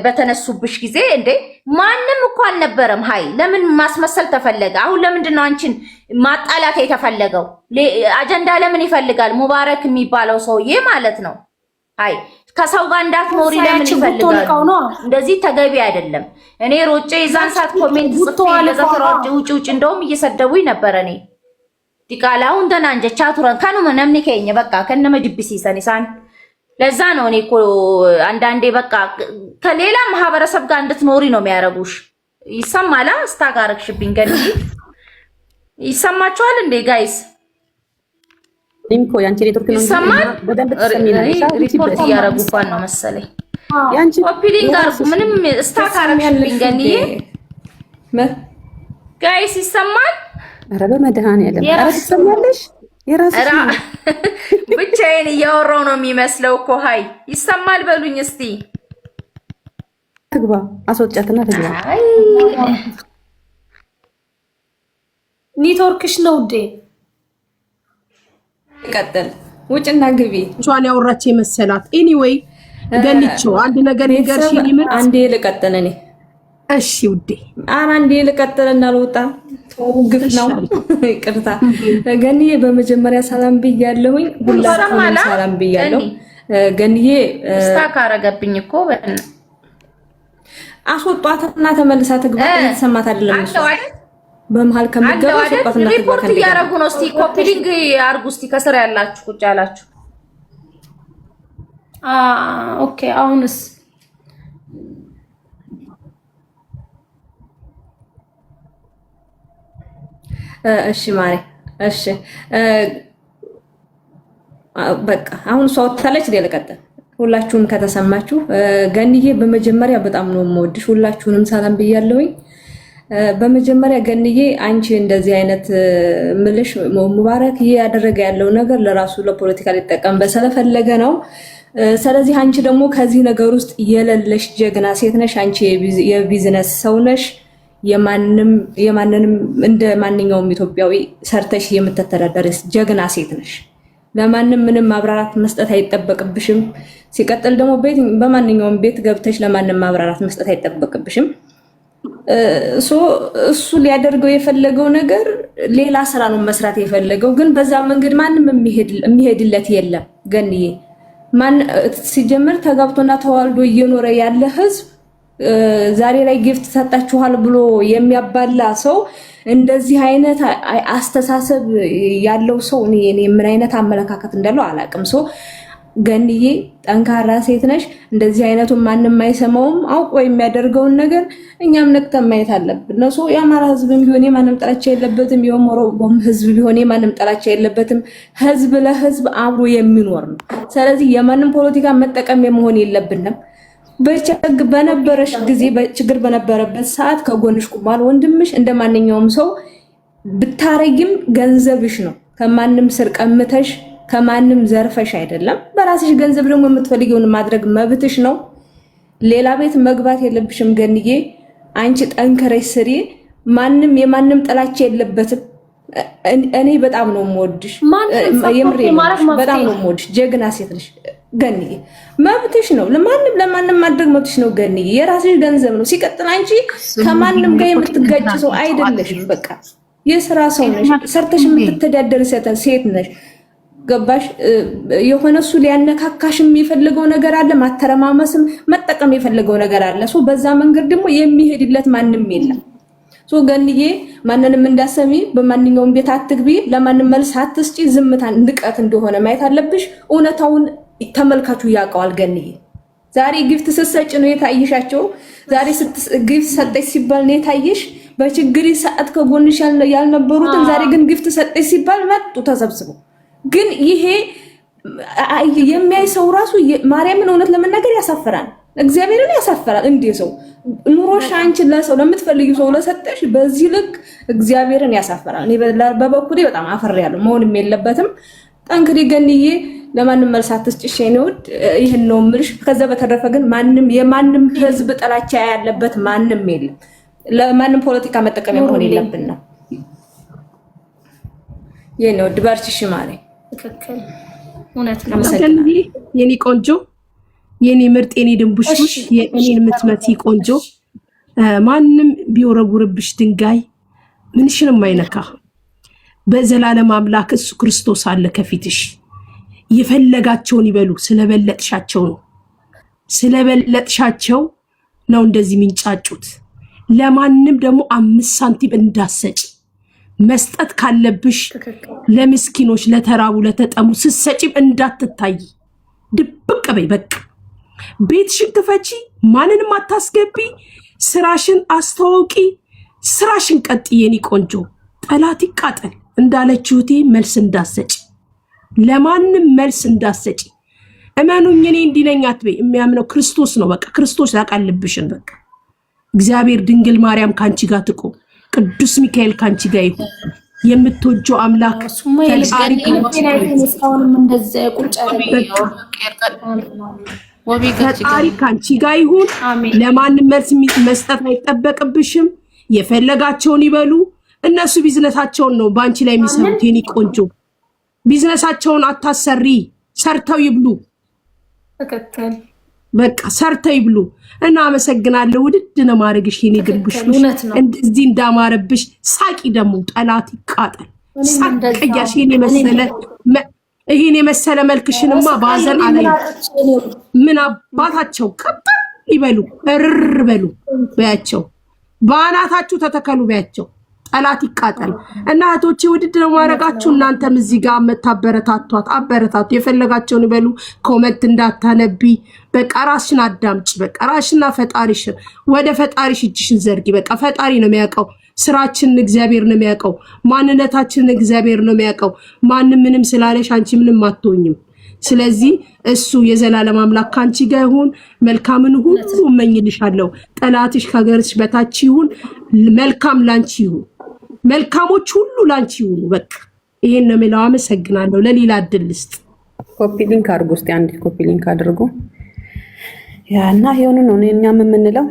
በተነሱብሽ ጊዜ እንዴ ማንንም እኮ አልነበረም ሃይ ለምን ማስመሰል ተፈለገ አሁን ለምንድን ነው አንቺን ማጣላት የተፈለገው አጀንዳ ለምን ይፈልጋል ሙባረክ የሚባለው ሰውዬ ማለት ነው ሃይ ከሰው ጋር እንዳትኖሪ ለምን ይፈልጋል እንደዚህ ተገቢ አይደለም እኔ ሮጬ የዛን ሰዓት ኮሜንት ጽፎ ለዘፈራው ውጭ እንደውም እየሰደቡኝ ነበር እኔ ዲቃላው እንደናንጀ ቻቱራን ካኑ ምንምኒ ከኛ በቃ ከነመ ዲብሲሰን ኢሳን ለዛ ነው እኔ እኮ አንዳንዴ በቃ ከሌላ ማህበረሰብ ጋር እንድትኖሪ ነው የሚያረጉሽ ይሰማላ ስታጋረክሽብኝ ገኒ ይሰማችኋል እንዴ ጋይስ ሊምኮ ያንቺ ኔትወርክ ነው በደንብ ተሰሚናለሽ ሪፖርት እያረጉባን ነው መሰለኝ ያንቺ ኮፒሊንግ አርጉ ምንም ስታጋረክሽብኝ ገኒ ጋይስ ይሰማል ኧረ በመድኃኒዓለም ኧረ ትሰማለሽ የራስሽ ብቻዬን እያወራው ነው የሚመስለው እኮ ሃይ ይሰማል በሉኝ እስቲ ትግባ አስወጫትና ትግባ ኔትወርክሽ ነው ውዴ። ቀጥል ውጭና ግቢ ቿን ያወራች የመሰላት ኤኒዌይ ገንቾ አንድ ነገር ይገርሽ ይምር አንዴ ልቀጥል እኔ እሺ ውዴ አንዴ ልቀጥልና ልውጣ ግፍ ነው ይቅርታ ገንዬ በመጀመሪያ ሰላም ብያለሁኝ ሁላችሁም ሰላም ብያለሁ ገንዬ ስታክ አረገብኝ እኮ አስወጣትና ተመልሳ ትግባ ተሰማት አይደለም እሱ በመሃል ከመገባ አስወጣትና ትግባ ሪፖርት እያረጉ ነው እስቲ ኮፒ ሊንክ አርጉ እስቲ ከስራ ያላችሁ ቁጭ ያላችሁ ኦኬ አሁንስ እሺ ማሪ እሺ በቃ አሁን ሰው ታለች ለቀጠል ሁላችሁም ከተሰማችሁ ገንዬ በመጀመሪያ በጣም ነው የምወድሽ ሁላችሁንም ሰላም ብያለሁኝ በመጀመሪያ ገንዬ አንቺ እንደዚህ አይነት ምልሽ ሙባረክ ያደረገ ያለው ነገር ለራሱ ለፖለቲካ ሊጠቀም በሰለፈለገ ነው ስለዚህ አንቺ ደግሞ ከዚህ ነገር ውስጥ የለለሽ ጀግና ሴት ነሽ አንቺ የቢዝነስ ሰው ነሽ የማንንም እንደ ማንኛውም ኢትዮጵያዊ ሰርተሽ የምትተዳደር ጀግና ሴት ነሽ ለማንም ምንም ማብራራት መስጠት አይጠበቅብሽም ሲቀጥል ደግሞ በማንኛውም ቤት ገብተሽ ለማንም ማብራራት መስጠት አይጠበቅብሽም እሱ ሊያደርገው የፈለገው ነገር ሌላ ስራ ነው መስራት የፈለገው ግን በዛ መንገድ ማንም የሚሄድለት የለም ገንዬ ማን ሲጀምር ተጋብቶና ተዋልዶ እየኖረ ያለ ህዝብ ዛሬ ላይ ጊፍት ሰጣችኋል ብሎ የሚያባላ ሰው እንደዚህ አይነት አስተሳሰብ ያለው ሰው እኔ ምን አይነት አመለካከት እንዳለው አላቅም ሰው ገንዬ ጠንካራ ሴት ነሽ እንደዚህ አይነቱ ማንንም አይሰማውም አውቆ የሚያደርገውን ነገር እኛም ነቅተን ማየት አለብን ነው ሰው ያማራ ህዝብም ቢሆን የማንም ጥላቻ የለበትም የኦሮሞም ህዝብ ቢሆን የማንም ጥላቻ የለበትም ህዝብ ለህዝብ አብሮ የሚኖር ነው ስለዚህ የማንም ፖለቲካ መጠቀም የመሆን የለብንም በችግር በነበረሽ ጊዜ በችግር በነበረበት ሰዓት ከጎንሽ ቁማል ወንድምሽ እንደማንኛውም ሰው ብታረጊም ገንዘብሽ ነው ከማንም ስር ቀምተሽ ከማንም ዘርፈሽ አይደለም በራስሽ ገንዘብ ደግሞ የምትፈልጊውን ማድረግ መብትሽ ነው ሌላ ቤት መግባት የለብሽም ገንዬ አንቺ ጠንከረሽ ስሪ ማንም የማንም ጥላቻ የለበትም እኔ በጣም ነው የምወድሽ የምሬ በጣም ነው የምወድሽ ጀግና ሴት ነሽ ገንዬ መብትሽ ነው ለማንም ማድረግ መብትሽ ነው ገንዬ የራስሽ ገንዘብ ነው ሲቀጥል አንቺ ከማንም ጋር የምትጋጭ ሰው አይደለሽም በቃ የሥራ ሰው ነሽ ሰርተሽ የምትተዳደር ሴት ነሽ ገባሽ የሆነ እሱ ሊያነካካሽ የሚፈልገው ነገር አለ ማተረማመስም መጠቀም የፈለገው ነገር አለ ሶ በዛ መንገድ ደግሞ የሚሄድለት ማንም የለም ሶ ገንዬ ማንንም እንዳሰሚ በማንኛውም ቤት አትግቢ ለማንም መልስ አትስጪ ዝምታን ንቀት እንደሆነ ማየት አለብሽ እውነታውን ተመልካቹ ያውቀዋል ገንዬ ዛሬ ጊፍት ስትሰጪ ነው የታይሻቸው ዛሬ ጊፍት ሰጠሽ ሲባል ነው የታይሽ በችግሪ ሰዓት ከጎንሽ ያልነበሩትን ዛሬ ግን ጊፍት ሰጠሽ ሲባል መጡ ተሰብስበው ግን ይሄ የሚያይ ሰው ራሱ ማርያምን እውነት ለመናገር ያሳፈራል እግዚአብሔርን ያሳፈራል እንዴ ሰው ኑሮሽ አንቺ ለሰው ለምትፈልጊው ሰው ለሰጠሽ በዚህ ልክ እግዚአብሔርን ያሳፈራል እኔ በበኩሌ በጣም አፈርያለሁ መሆንም የለበትም ጠንክሪ ገንዬ ለማንም መልስ አትስጪሽ ነው ይሄን ነው ምልሽ ከዛ በተረፈ ግን የማንም ህዝብ ጥላቻ ያለበት ማንም የለም ለማንም ፖለቲካ መጠቀም መሆን የለብን ነው የኔው ድባርችሽ ማለት ትክክል እውነት ነው የኔ ቆንጆ የኔ ምርጥ የኔ ድንቡሽሽ የኔን ምትመቲ ቆንጆ ማንም ቢወረውርብሽ ድንጋይ ምንሽንም አይነካ በዘላለም አምላክ እሱ ክርስቶስ አለ ከፊትሽ የፈለጋቸውን ይበሉ ስለበለጥሻቸው ነው እንደዚህ ሚንጫጩት ለማንም ደግሞ 5 ሳንቲም እንዳሰጭ መስጠት ካለብሽ ለምስኪኖች ለተራቡ ለተጠሙ ስትሰጪም እንዳትታይ ድብቅ በይ በቃ ቤትሽን ክፈቺ ማንንም አታስገቢ ስራሽን አስተዋውቂ ስራሽን ቀጥይ የኔ ቆንጆ ጠላት ይቃጠል እንዳለችሁት መልስ እንዳሰጪ ለማንም መልስ እንዳሰጪ እመኑኝ እኔ እንዲነኝ አትበይ የሚያምነው ክርስቶስ ነው በቃ ክርስቶስ ያቃልብሽን በቃ እግዚአብሔር ድንግል ማርያም ካንቺ ጋር ትቆም ቅዱስ ሚካኤል ካንቺ ጋር ይሁን የምትወጂው አምላክ ፈጣሪ ካንቺ ጋር ይሁን ለማንም መልስ መስጠት አይጠበቅብሽም የፈለጋቸውን ይበሉ እነሱ ቢዝነሳቸውን ነው ባንቺ ላይ የሚሰሩት። የኔ ቆንጆ ቢዝነሳቸውን አታሰሪ፣ ሰርተው ይብሉ። ተከተል በቃ ሰርተው ይብሉ። እና አመሰግናለሁ። ውድድ ነው ማድረግሽ የኔ ግልብሽ። እንደዚህ እንዳማረብሽ ሳቂ። ደግሞ ጠላት ይቃጠል። ሳቀያሽ ይሄን የመሰለ መልክሽንማ ባዘን አለኝ። ምን አባታቸው ቀጥል ይበሉ፣ እርር በሉ በያቸው። በአናታችሁ ተተከሉ በያቸው። ጠላት ይቃጠል። እና እህቶቼ ውድድ ነው ማድረጋችሁ። እናንተም እዚህ ጋር መታበረታቷት አበረታቱ። የፈለጋቸውን ይበሉ። ኮመንት እንዳታነቢ። በቃ ራስሽን አዳምጪ። በቃ ራስሽና ፈጣሪሽን ወደ ፈጣሪሽ እጅሽን ዘርጊ። በቃ ፈጣሪ ነው የሚያውቀው። ስራችንን እግዚአብሔር ነው የሚያውቀው። ማንነታችንን እግዚአብሔር ነው የሚያውቀው። ማንም ምንም ስላለሽ አንቺ ምንም አትሆኝም። ስለዚህ እሱ የዘላለም አምላክ ካንቺ ጋር ይሁን። መልካምን ሁሉ እመኝልሻለሁ። ጠላትሽ ከሀገርሽ በታች ይሁን። መልካም ላንቺ ይሁን። መልካሞች ሁሉ ላንቺ ይሁኑ። በቃ ይሄን ነው የምለው። አመሰግናለሁ። ለሌላ እድል ልስጥ። ኮፒ ሊንክ አድርጉ እስቲ፣ አንድ ኮፒ ሊንክ አድርጉ። ያና ይሁን ነው እኛም የምንለው።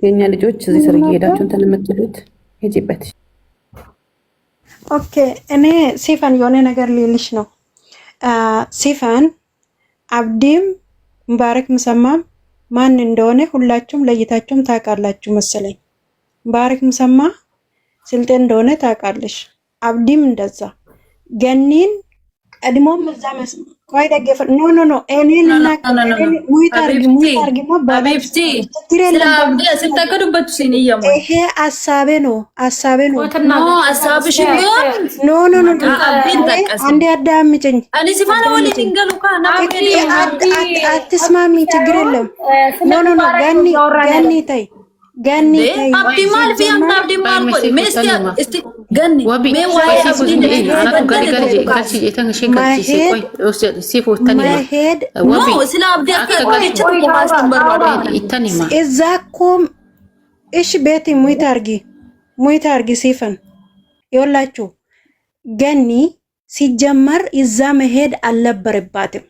የኛ ልጆች እዚህ ስር እየሄዳችሁ እንትን የምትሉት ሄጂበት። ኦኬ እኔ ሲፈን የሆነ ነገር ልልሽ ነው። ሲፈን አብዲም ሙባረክ ሙሰማም ማን እንደሆነ ሁላችሁም ለይታችሁም ታውቃላችሁ መሰለኝ። ሙባረክ ሙሰማ ስልጤ እንደሆነ ታውቃለሽ። አብዲም እንደዛ ገኒን ቀድሞም እዛ ቆይ ደገፈ ኖ እኔን እና ሙይታርጊ ባባብቲ ስለአብዲ ሲተከዱበት ሲኒያም ይሄ አሳቤ ነው ኖ አሳብሽ ኖ አብዲን ተቀስ አንዴ አዳምጪኝ። እኔ ሲፋና ወሊ ድንገሉ ካና አትስማሚ፣ ችግር የለም። ኖ ገኒ ታይ አብዲ ማል ፊያም አብዲ ማል ቆይ ሚስቲያ እስቲ ገኒ ሜዋይ አብዲ አናቱ ገሪ ካቺ የተንሽ ካቺ ሲቆይ ሲፎተኒ ወቢ ስለ አብዲ አከቀች ማስተምበሩ ይተኒማ እዛኮም እሺ ቤቲ ሙይታርጊ ሲፈን ይወላችሁ ገኒ ሲጀመር እዛ መሄድ አልነበረባትም።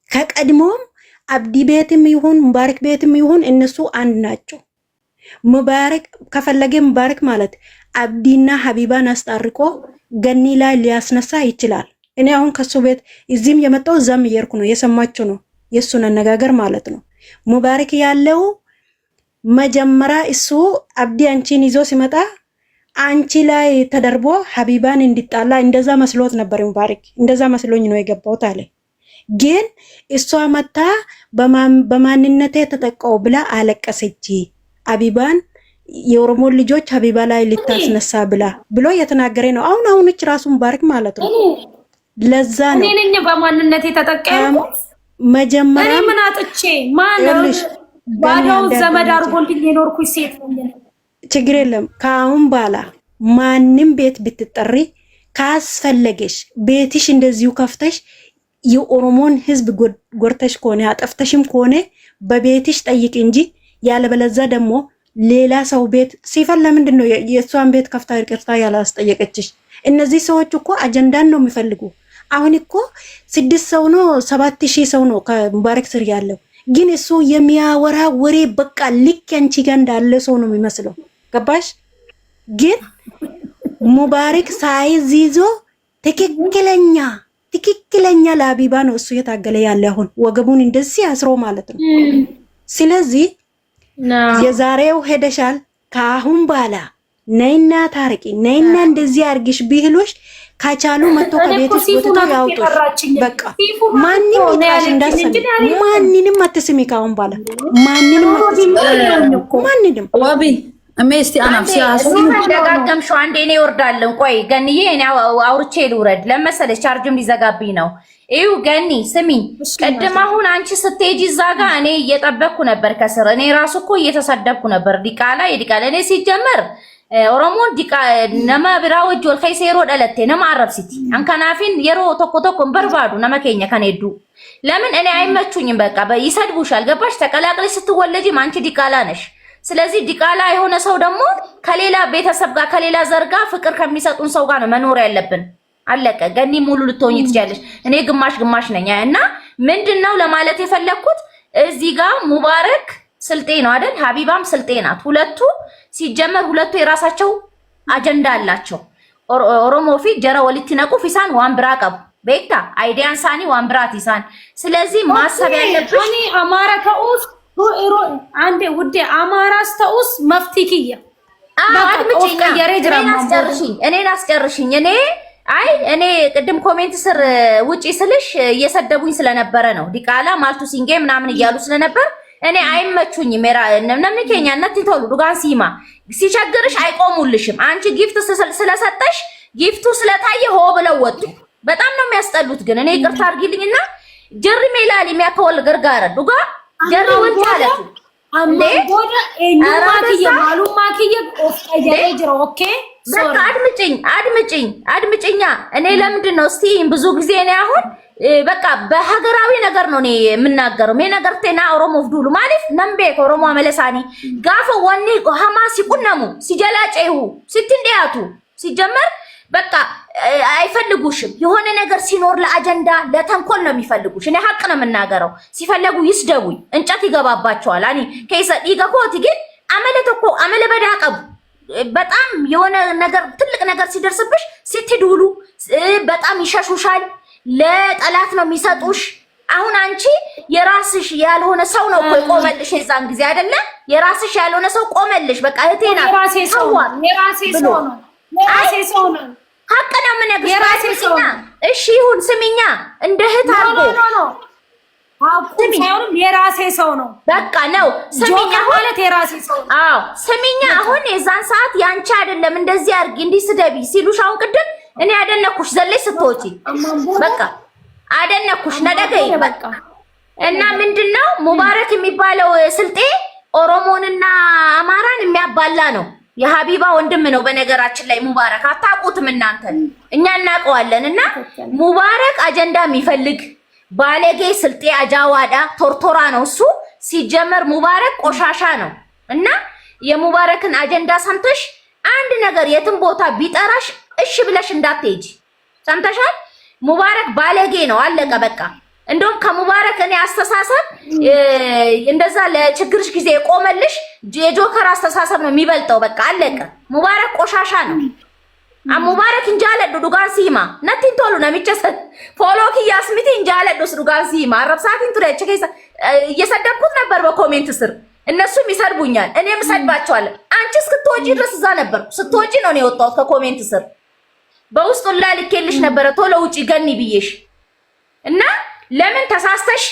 ከቀድሞም አብዲ ቤትም ይሁን ሙባረክ ቤትም ይሁን እነሱ አንድ ናቸው። ሙባረክ ከፈለገ ሙባረክ ማለት አብዲና ሀቢባን አስጣርቆ ገኒ ላይ ሊያስነሳ ይችላል። እኔ አሁን ከሱ ቤት እዚህም የመጣው እዛም እየርኩ ነው፣ የሰማችሁ ነው የሱን አነጋገር ማለት ነው። ሙባረክ ያለው መጀመሪያ እሱ አብዲ አንቺን ይዞ ሲመጣ አንቺ ላይ ተደርቦ ሀቢባን እንዲጣላ እንደዛ መስሎት ነበር። ሙባረክ እንደዛ መስሎኝ ነው የገባው ታለ። ግን እሷ መታ በማንነቴ ተጠቃው ብላ አለቀሰች። ሀቢባን የኦሮሞ ልጆች ሀቢባ ላይ ልታስነሳ ብሎ የተናገረ ነው። አሁንች ራሱ ሙባረክ ማለት ነው። ለዛ ነው እኔ ነኝ በማንነቴ ተጠቃው። መጀመሪያ ምን አጥቼ ማነው ባዶው ዘመድ አርጎልኝ የኖርኩኝ ሴት ነኝ። ችግር የለም። ከአሁን በኋላ ማንንም ቤት ብትጠሪ ካስፈለገሽ ቤትሽ እንደዚሁ ከፍተሽ የኦሮሞን ህዝብ ጎርተሽ ከሆነ አጠፍተሽም ከሆነ በቤትሽ ጠይቅ እንጂ ያለበለዛ ደግሞ ሌላ ሰው ቤት ሲፈል ለምንድን ነው የሷን ቤት ከፍታ ይቅርታ ያላስጠየቀችሽ? እነዚህ ሰዎች እኮ አጀንዳን ነው የሚፈልጉ። አሁን እኮ 6 ሰው ነው 7000 ሰው ነው ከሙባረክ ስር ያለው። ግን እሱ የሚያወራ ወሬ በቃ ልክ አንቺ ጋር እንዳለ ሰው ነው የሚመስለው። ገባሽ? ግን ሙባረክ ሳይዝ ይዞ ትክክለኛ ለሀቢባ ነው እሱ የታገለ ያለ። አሁን ወገቡን እንደዚህ አስሮ ማለት ነው። ስለዚህ የዛሬው ሄደሻል። ከአሁን በኋላ ነይና ታረቂ፣ ነይና እንደዚህ አርግሽ ቢህሎሽ ካቻሉ መጥቶ ከቤትሽ ወጥቶ ያውጡሽ። በቃ ማንንም ይጣሽ እንዳሰሚ፣ ማንንም አትስሚ። ከአሁን በኋላ ማንንም ወቢ አሜስቲ አናፍሲ ደጋገምሽው። አንዴ እኔ እወርዳለሁ። ቆይ ገንዬ እኔ አውርቼ ልውረድ ለመሰለሽ፣ ቻርጅም ሊዘጋብኝ ነው። እዩ ገኒ ስሚ፣ ቀድም አሁን አንቺ ስትሄጂ እዛ ጋር እኔ እየጠበቅኩ ነበር ከስር። እኔ ራሱ እኮ እየተሰደብኩ ነበር። ዲቃላ እኔ ሲጀመር ኦሮሞን ዲቃ ነማ ብራው ጆል ከይሴሮ ደለቴ ነማ አረብሲቲ አንከናፊን የሮ ተቆተቆን በርባዱ ነመከኛ ከነዱ ለምን እኔ አይመቹኝም። በቃ ይሰድቡሻል። ገባሽ? ተቀላቅለሽ ስትወለጂ አንቺ ዲቃላ ነሽ። ስለዚህ ዲቃላ የሆነ ሰው ደግሞ ከሌላ ቤተሰብ ጋር ከሌላ ዘር ጋር ፍቅር ከሚሰጡን ሰው ጋር ነው መኖር ያለብን። አለቀ። ገኒ ሙሉ ልትሆኚ ትችያለሽ። እኔ ግማሽ ነኝ። እና ምንድነው ለማለት የፈለኩት እዚህ ጋር ሙባረክ ስልጤ ነው አይደል? ሀቢባም ስልጤ ናት። ሁለቱ ሲጀመር ሁለቱ የራሳቸው አጀንዳ አላቸው። ኦሮሞ ፊ ጀረ ወልቲ ነቁ ፊሳን ዋንብራ ቀቡ ቤታ አይዲያን ሳኒ ዋንብራት ይሳን። ስለዚህ ማሰብ ያለብሽ አማራ ከኡስ አንዴ ውዴ አማራ አስተውስ መፍቲክያ እኔን አስጨርሽኝ። እኔ ቅድም ኮሜንት ስር ውጪ ስልሽ እየሰደቡኝ ስለነበረ ነው። ዲቃላ ማልቱ ሲንጌ ምናምን እያሉ ስለነበር እኔ አይመቹኝም። ነምንከኛ ነት ይተሉ ዱጋን ሲማ ሲቸግርሽ አይቆሙልሽም። አንቺ ጊፍት ስለሰጠሽ ጊፍቱ ስለታየ ሆ ብለው ወጡ። በጣም ነው የሚያስጠሉት። ግን እኔ ይቅርታ አድርጊልኝና ጀሪ ሜላሊ የሚያከወል ገርጋረ ዱጋ ጀሪ ወንቻለቱ አንዴ ማኪየ ማሉ ማኪየ ኦኬ በቃ አድምጪኛ። እኔ ለምንድን ነው እስቲ ብዙ ጊዜ ነው አሁን በቃ በሀገራዊ ነገር ነው እኔ የምናገረው። ሜ ነገር ተና ኦሮሞ ፍዱሉ ማለት ነምቤ ኦሮሞ አመለሳኒ ጋፈ ወኒ ሐማስ ይቁነሙ ሲጀላጨዩ ሲትንዲያቱ ሲጀመር በቃ አይፈልጉሽም። የሆነ ነገር ሲኖር ለአጀንዳ ለተንኮል ነው የሚፈልጉሽ። እኔ ሀቅ ነው የምናገረው። ሲፈልጉ ይስደቡኝ፣ እንጨት ይገባባቸዋል። አኒ ከይሰ ዲጋኮት ግን አመለተኮ አመለ በዳቀቡ በጣም የሆነ ነገር ትልቅ ነገር ሲደርስብሽ ስትዱሉ በጣም ይሸሹሻል። ለጠላት ነው የሚሰጡሽ። አሁን አንቺ የራስሽ ያልሆነ ሰው ነው እኮ ቆመልሽ። የዛን ጊዜ አይደለ የራስሽ ያልሆነ ሰው ቆመልሽ። በቃ እቴና የራሴ ሰው ነው ሀቅ ነው የምነግርሽ። የራሴ ሰው እሺ ይሁን ስሚኛ፣ እንደ እህት አድርጎ የራሴ ሰው ነው በቃ ነው ስሚኛ ማለት የራሴ ሰው ነው። አዎ ስሚኛ፣ አሁን የዛን ሰዓት ያንቺ አይደለም እንደዚህ አድርጊ እንዲህ ስደቢ ሲሉሽ አሁን ቅድም እኔ አደነኩሽ ዘለሽ ስትወጪ በቃ አደነኩሽ ነደገይ በቃ። እና ምንድነው ሙባረክ የሚባለው ስልጤ ኦሮሞንና አማራን የሚያባላ ነው። የሀቢባ ወንድም ነው በነገራችን ላይ ሙባረክ። አታውቁትም እናንተ፣ እኛ እናውቀዋለን። እና ሙባረክ አጀንዳ የሚፈልግ ባለጌ ስልጤ አጃዋዳ ቶርቶራ ነው እሱ። ሲጀመር ሙባረክ ቆሻሻ ነው። እና የሙባረክን አጀንዳ ሰምተሽ አንድ ነገር የትም ቦታ ቢጠራሽ እሺ ብለሽ እንዳትሄጂ። ሰምተሻል? ሙባረክ ባለጌ ነው፣ አለቀ በቃ። እንደውም ከሙባረክ እኔ አስተሳሰብ እንደዛ ለችግርሽ ጊዜ ቆመልሽ የጆከር አስተሳሰብ ነው የሚበልጠው። በቃ አለቀ። ሙባረክ ቆሻሻ ነው። ሙባረክ እንጃለ ዱጋን ሲማ ነቲን ቶሉ ነሚጨሰ ፎሎክ ያስሚቲ እንጃለ ዱጋን ሲማ አረብሳቲን ትረጭ ከይሳ እየሰደብኩት ነበር በኮሜንት ስር። እነሱም ይሰድቡኛል፣ እኔም እሰድባቸዋለሁ። አንቺ እስክትወጪ ድረስ እዛ ነበር። ስትወጪ ነው የወጣሁት ከኮሜንት ስር። በውስጥ ሁላ ልኬልሽ ነበረ ቶሎ ውጪ ገኒ ብዬሽ እና ለምን ተሳስተሽ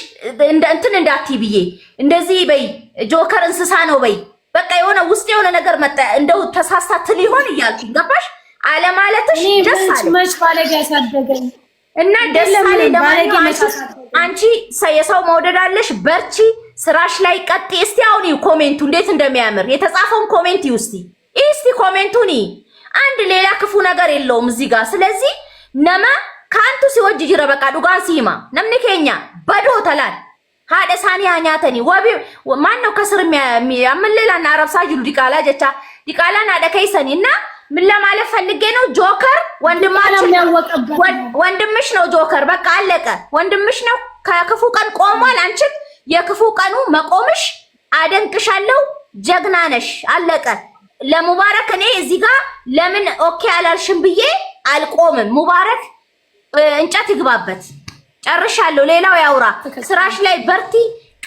እንትን እንዳትይ ብዬ እንደዚህ በይ። ጆከር እንስሳ ነው በይ። በቃ የሆነ ውስጥ የሆነ ነገር መጣ እንደው ተሳስታ ትል ይሆን እያልኩኝ ገባሽ አለ ማለትሽ ደስ አለ መች ባለጌ ያሳደገኝ እና ደስ አለ ለማለት አንቺ የሰው መውደድ አለሽ። በርቺ፣ ስራሽ ላይ ቀጥ። እስቲ አሁን ኮሜንቱ እንዴት እንደሚያምር የተጻፈውን ኮሜንት እስቲ ኮሜንቱኒ አንድ ሌላ ክፉ ነገር የለውም እዚህ ጋር። ስለዚህ ነማ ካንቱ ሲወጅ ጅረ በቃ ዱጋን ሲማ ነምኒ ኬኛ በዶ ተላል ሃደ ሳኒ አኛተኒ ወቢ ማን ነው ከስር የሚያመለላና አረብሳ ጅሉ ዲቃላ ጀቻ ዲቃላና ደከይሰኒና ምን ለማለት ፈልጌ ነው? ጆከር ወንድምሽ ነው። ጆከር በቃ አለቀ። ወንድምሽ ነው። ከክፉ ቀን ቆሟል። አንቺም የክፉ ቀኑ መቆምሽ አደንቅሻለሁ። ጀግና ነሽ። አለቀ። ለሙባረክ እኔ እዚህ ጋር ለምን ኦኬ አላልሽም ብዬ አልቆምም። ሙባረክ እንጨት ይግባበት። ጨርሻለሁ። ሌላው ያውራ። ስራሽ ላይ በርቲ።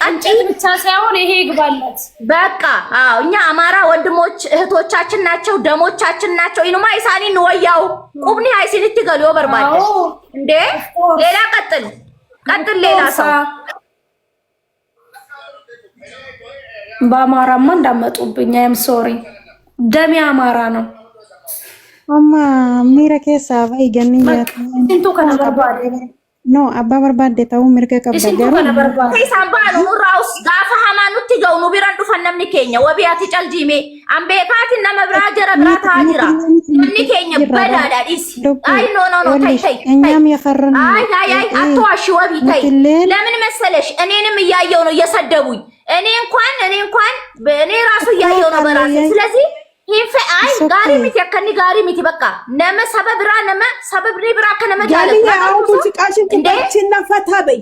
እንጨት ብቻ ሳይሆን ይሄ ይግባለት በቃ። አዎ እኛ አማራ ወንድሞች እህቶቻችን ናቸው፣ ደሞቻችን ናቸው። ኢኑማ ኢሳኒን ወያው ቁብኒ አይሲን ትገሉ ወበርባደ እንዴ። ሌላ ቀጥል ሌላ ሰው በአማራማ እንዳመጡብኝ አይም ሶሪ ደሜ አማራ ነው። አማ ሚረከሳ ባይ ገንኛት እንቱ ከነበርባደ no abba barbaade ta'uu mirga qabda garuu isaabaan nurraus gaafa hamanutti ga'u nu biran dhufan namni keenya wabiyaati caljiime ambeekaati nama biraa jara biraa taa jira namni keenya badaadha dhisi ay no tay እኛም የፈረን ay አትዋሺ ወቢ ታይ ለምን መሰለሽ እኔንም እያየው ነው እየሰደቡኝ እኔ እንኳን እኔ ራሱ እያየው ነው በራሴ ስለዚህ ይፈ አይ ጋሪ ሚት ያከኒ ጋሪ ሚት በቃ ነመ ሰበብራ ነመ ሰበብሪ ብራ ከነመ ጋር ያው ሙዚቃሽን ክፈችና ፈታ በይ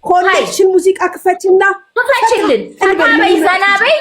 ኮሌክሽን ሙዚቃ ክፈችና ፈታችልን ፈታ በይ ዘና በይ